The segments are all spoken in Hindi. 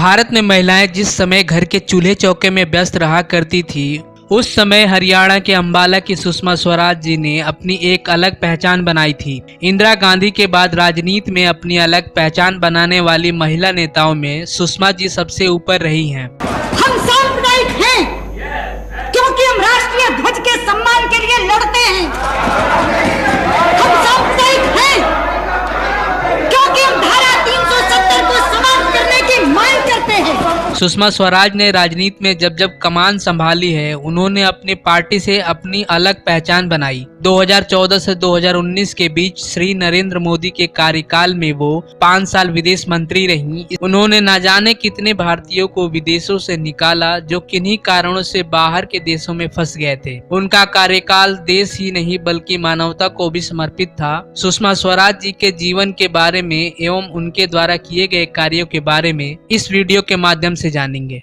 भारत में महिलाएं जिस समय घर के चूल्हे चौके में व्यस्त रहा करती थी, उस समय हरियाणा के अंबाला की सुषमा स्वराज जी ने अपनी एक अलग पहचान बनाई थी। इंदिरा गांधी के बाद राजनीति में अपनी अलग पहचान बनाने वाली महिला नेताओं में सुषमा जी सबसे ऊपर रही हैं। हम सांप्रदायिक हैं क्योंकि हम राष्ट्रीय ध्वज के सम्मान के लिए लड़ते हैं। हम सांप्रदायिक हैं क्योंकि हम धारा 370 को समाप्त करने की मांग करते हैं। सुषमा स्वराज ने राजनीति में जब जब कमान संभाली है, उन्होंने अपनी पार्टी से अपनी अलग पहचान बनाई। 2014 से 2019 के बीच श्री नरेंद्र मोदी के कार्यकाल में वो 5 साल विदेश मंत्री रहीं। उन्होंने न जाने कितने भारतीयों को विदेशों से निकाला जो किन्हीं कारणों से बाहर के देशों में फंस गए थे। उनका कार्यकाल देश ही नहीं बल्कि मानवता को भी समर्पित था। सुषमा स्वराज जी के जीवन के बारे में एवं उनके द्वारा किए गए कार्यों के बारे में इस वीडियो के माध्यम से जानेंगे।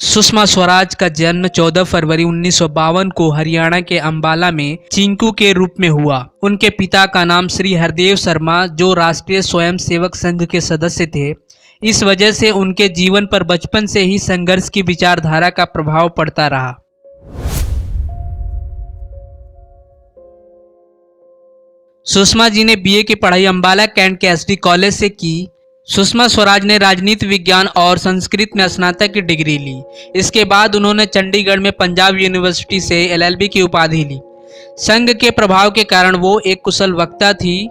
सुषमा स्वराज का जन्म 14 फरवरी 1952 को हरियाणा के अंबाला में चिंकू के रूप में हुआ। उनके पिता का नाम श्री हरदेव शर्मा, जो राष्ट्रीय स्वयंसेवक संघ के सदस्य थे। इस वजह से उनके जीवन पर बचपन से ही संघर्ष की विचारधारा का प्रभाव पड़ता रहा। सुषमा जी ने बीए की पढ़ाई अंबाला कैंट के एसडी कॉलेज से की। सुषमा स्वराज ने राजनीति विज्ञान और संस्कृत में स्नातक की डिग्री ली। इसके बाद उन्होंने चंडीगढ़ में पंजाब यूनिवर्सिटी से एलएलबी की उपाधि ली। संघ के प्रभाव के कारण वो एक कुशल वक्ता थी।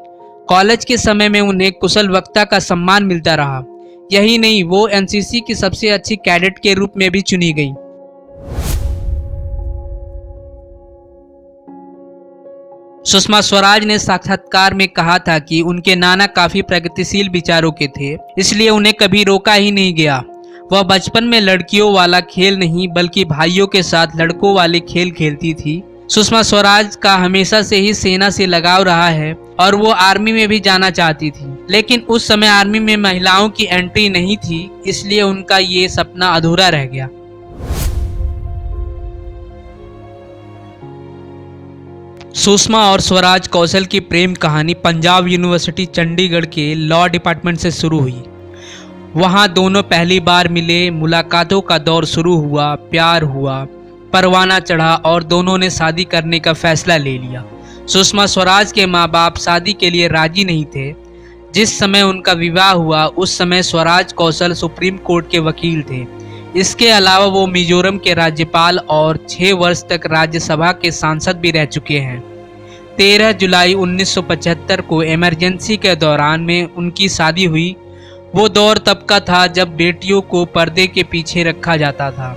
कॉलेज के समय में उन्हें कुशल वक्ता का सम्मान मिलता रहा। यही नहीं, वो एनसीसी की सबसे अच्छी कैडेट के रूप में भी चुनी गई। सुषमा स्वराज ने साक्षात्कार में कहा था कि उनके नाना काफी प्रगतिशील विचारों के थे, इसलिए उन्हें कभी रोका ही नहीं गया। वह बचपन में लड़कियों वाला खेल नहीं बल्कि भाइयों के साथ लड़कों वाले खेल खेलती थी। सुषमा स्वराज का हमेशा से ही सेना से लगाव रहा है और वो आर्मी में भी जाना चाहती थी, लेकिन उस समय आर्मी में महिलाओं की एंट्री नहीं थी, इसलिए उनका ये सपना अधूरा रह गया। सुषमा और स्वराज कौशल की प्रेम कहानी पंजाब यूनिवर्सिटी चंडीगढ़ के लॉ डिपार्टमेंट से शुरू हुई। वहां दोनों पहली बार मिले, मुलाकातों का दौर शुरू हुआ, प्यार हुआ, परवाना चढ़ा और दोनों ने शादी करने का फैसला ले लिया। सुषमा स्वराज के माँ बाप शादी के लिए राजी नहीं थे। जिस समय उनका विवाह हुआ उस समय स्वराज कौशल सुप्रीम कोर्ट के वकील थे। इसके अलावा वो मिजोरम के राज्यपाल और 6 वर्ष तक राज्यसभा के सांसद भी रह चुके हैं। 13 जुलाई 1975 को इमरजेंसी के दौरान में उनकी शादी हुई। वो दौर तब का था जब बेटियों को पर्दे के पीछे रखा जाता था।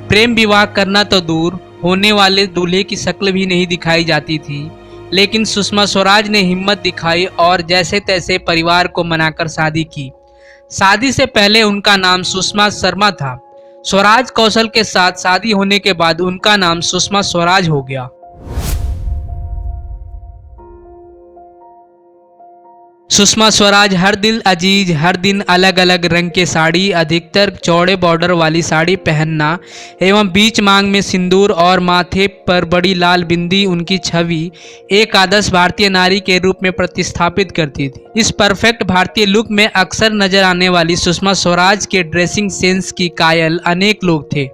प्रेम विवाह करना तो दूर, होने वाले दूल्हे की शक्ल भी नहीं दिखाई जाती थी, लेकिन सुषमा स्वराज ने हिम्मत दिखाई और जैसे तैसे परिवार को मनाकर शादी की। शादी से पहले उनका नाम सुषमा शर्मा था। स्वराज कौशल के साथ शादी होने के बाद उनका नाम सुषमा स्वराज हो गया। सुषमा स्वराज हर दिल अजीज, हर दिन अलग अलग रंग के साड़ी, अधिकतर चौड़े बॉर्डर वाली साड़ी पहनना एवं बीच मांग में सिंदूर और माथे पर बड़ी लाल बिंदी उनकी छवि एक आदर्श भारतीय नारी के रूप में प्रतिस्थापित करती थी। इस परफेक्ट भारतीय लुक में अक्सर नजर आने वाली सुषमा स्वराज के ड्रेसिंग सेंस की कायल अनेक लोग थे।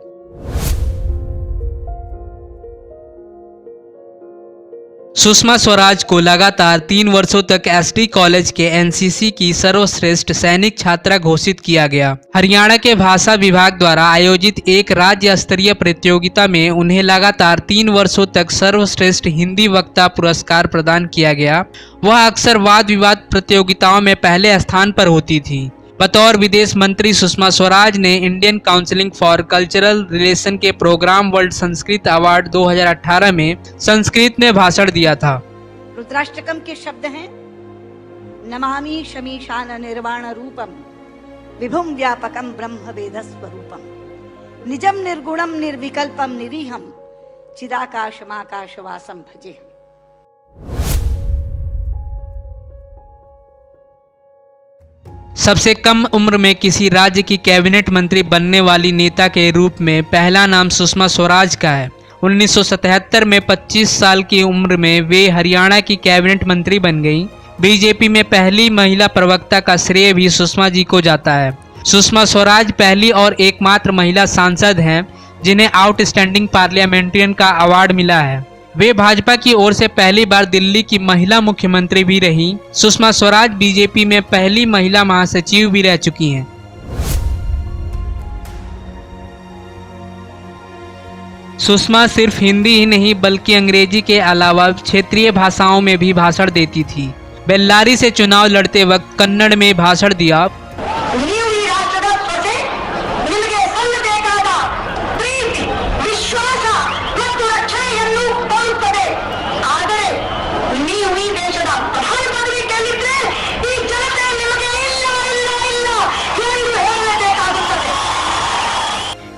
सुषमा स्वराज को लगातार 3 वर्षों तक एसडी कॉलेज के एनसीसी की सर्वश्रेष्ठ सैनिक छात्रा घोषित किया गया। हरियाणा के भाषा विभाग द्वारा आयोजित एक राज्य स्तरीय प्रतियोगिता में उन्हें लगातार 3 वर्षों तक सर्वश्रेष्ठ हिंदी वक्ता पुरस्कार प्रदान किया गया। वह अक्सर वाद विवाद प्रतियोगिताओं में पहले स्थान पर होती थी। बतौर विदेश मंत्री सुषमा स्वराज ने Indian council for cultural relation के प्रोग्राम वर्ल्ड संस्कृत अवार्ड 2018 में संस्कृत में भाषण दिया था। रुद्राष्टकम के शब्द हैं, नमामि शमीशान निर्वाण रूपम विभुम व्यापकम ब्रह्म वेद स्वरूपम निजम निर्गुणम निर्विकल्पम निरीहम चिदाकाशमाकाशवासम भजेहम। सबसे कम उम्र में किसी राज्य की कैबिनेट मंत्री बनने वाली नेता के रूप में पहला नाम सुषमा स्वराज का है। 1977 में 25 साल की उम्र में वे हरियाणा की कैबिनेट मंत्री बन गईं। बीजेपी में पहली महिला प्रवक्ता का श्रेय भी सुषमा जी को जाता है। सुषमा स्वराज पहली और एकमात्र महिला सांसद हैं जिन्हें आउटस्टैंडिंग पार्लियामेंटेरियन का अवार्ड मिला है। वे भाजपा की ओर से पहली बार दिल्ली की महिला मुख्यमंत्री भी रहीं। सुषमा स्वराज बीजेपी में पहली महिला महासचिव भी रह चुकी हैं। सुषमा सिर्फ हिंदी ही नहीं बल्कि अंग्रेजी के अलावा क्षेत्रीय भाषाओं में भी भाषण देती थी। बेल्लारी से चुनाव लड़ते वक्त कन्नड़ में भाषण दिया।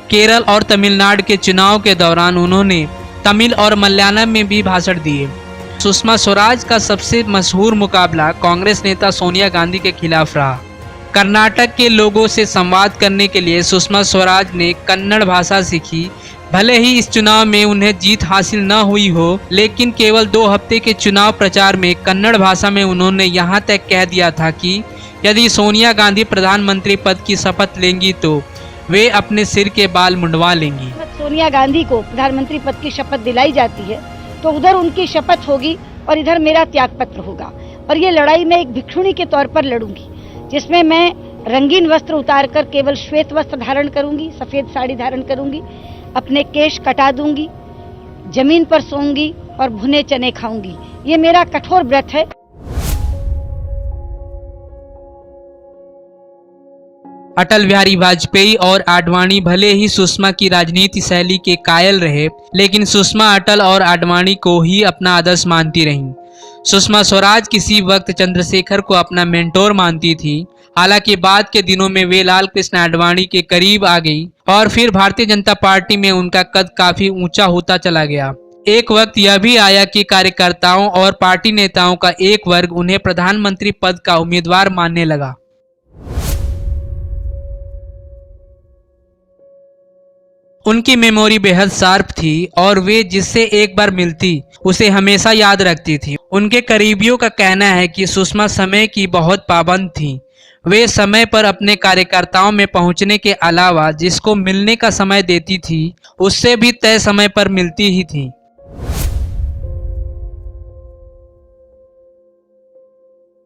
केरल और तमिलनाडु के चुनाव के दौरान उन्होंने तमिल और मलयालम में भी भाषण दिए। सुषमा स्वराज का सबसे मशहूर मुकाबला कांग्रेस नेता सोनिया गांधी के खिलाफ रहा। कर्नाटक के लोगों से संवाद करने के लिए सुषमा स्वराज ने कन्नड़ भाषा सीखी। भले ही इस चुनाव में उन्हें जीत हासिल न हुई हो, लेकिन केवल 2 हफ्ते के चुनाव प्रचार में कन्नड़ भाषा में उन्होंने यहाँ तक कह दिया था कि यदि सोनिया गांधी प्रधानमंत्री पद की शपथ लेंगी तो वे अपने सिर के बाल मुंडवा लेंगी। सोनिया गांधी को प्रधानमंत्री पद की शपथ दिलाई जाती है तो उधर उनकी शपथ होगी और इधर मेरा त्यागपत्र होगा, और ये लड़ाई मैं एक भिक्षुणी के तौर पर लड़ूंगी, जिसमें मैं रंगीन वस्त्र उतारकर केवल श्वेत वस्त्र धारण करूंगी, सफेद साड़ी धारण करूंगी, अपने केश कटा दूंगी, जमीन पर सोऊंगी और भुने चने खाऊंगी। ये मेरा कठोर व्रत है। अटल बिहारी वाजपेयी और आडवाणी भले ही सुषमा की राजनीति शैली के कायल रहे, लेकिन सुषमा अटल और आडवाणी को ही अपना आदर्श मानती रहीं। सुषमा स्वराज किसी वक्त चंद्रशेखर को अपना मेंटोर मानती थी। हालांकि बाद के दिनों में वे लाल कृष्ण आडवाणी के करीब आ गई और फिर भारतीय जनता पार्टी में उनका कद काफी ऊंचा होता चला गया। एक वक्त यह भी आया कि कार्यकर्ताओं और पार्टी नेताओं का एक वर्ग उन्हें प्रधानमंत्री पद का उम्मीदवार मानने लगा। उनकी मेमोरी बेहद शार्प थी और वे जिससे एक बार मिलती उसे हमेशा याद रखती थी। उनके करीबियों का कहना है कि सुषमा समय की बहुत पाबंद थी। वे समय पर अपने कार्यकर्ताओं में पहुंचने के अलावा जिसको मिलने का समय देती थी उससे भी तय समय पर मिलती ही थी।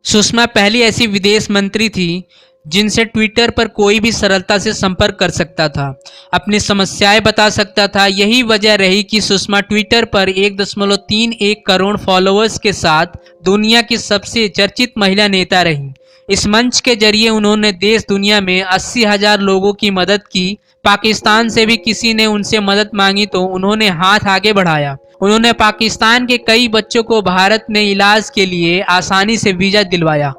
सुषमा पहली ऐसी विदेश मंत्री थी जिनसे ट्विटर पर कोई भी सरलता से संपर्क कर सकता था, अपनी समस्याएं बता सकता था। यही वजह रही कि सुषमा ट्विटर पर 1.31 करोड़ फॉलोअर्स के साथ दुनिया की सबसे चर्चित महिला नेता रहीं। इस मंच के जरिए उन्होंने देश दुनिया में 80,000 लोगों की मदद की। पाकिस्तान से भी किसी ने उनसे मदद मांगी तो उन्होंने हाथ आगे बढ़ाया। उन्होंने पाकिस्तान के कई बच्चों को भारत में इलाज के लिए आसानी से वीजा दिलवाया।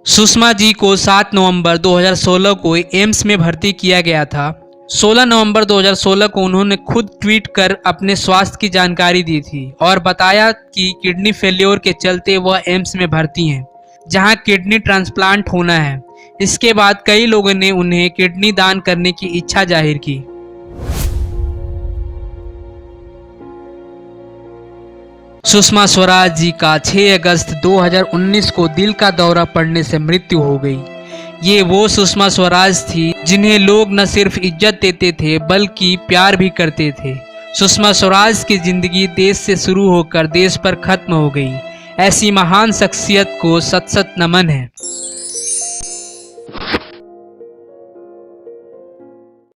सुषमा जी को 7 नवंबर 2016 को एम्स में भर्ती किया गया था। 16 नवंबर 2016 को उन्होंने खुद ट्वीट कर अपने स्वास्थ्य की जानकारी दी थी और बताया कि किडनी फेल्योर के चलते वह एम्स में भर्ती हैं, जहां किडनी ट्रांसप्लांट होना है। इसके बाद कई लोगों ने उन्हें किडनी दान करने की इच्छा जाहिर की। सुषमा स्वराज जी का 6 अगस्त 2019 को दिल का दौरा पड़ने से मृत्यु हो गई। ये वो सुषमा स्वराज थी जिन्हें लोग न सिर्फ इज्जत देते थे बल्कि प्यार भी करते थे। सुषमा स्वराज की जिंदगी देश से शुरू होकर देश पर खत्म हो गई। ऐसी महान शख्सियत को सत सत नमन है।